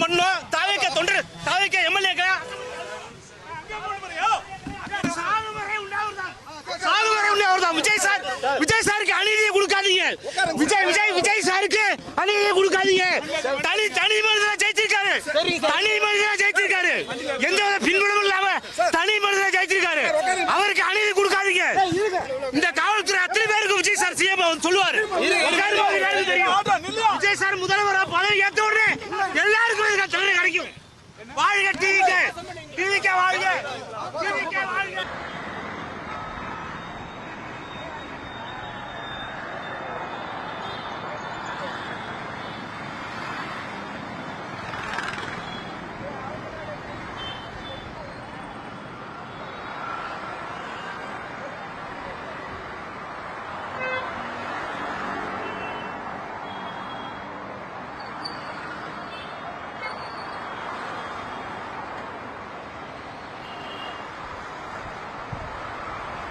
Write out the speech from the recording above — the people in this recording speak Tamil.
சொன்னோம். தாவேக்க தொண்டர், தாவேக்க எம்எல்ஏக்கள் விஜய் சாருக்கு அநீதியை கொடுக்காதீங்க. விஜய் சாருக்கு அநீதியை கொடுக்காதீங்க. தனி மனிதனா ஜெயிச்சிருக்காரு. எந்த பின்புலம்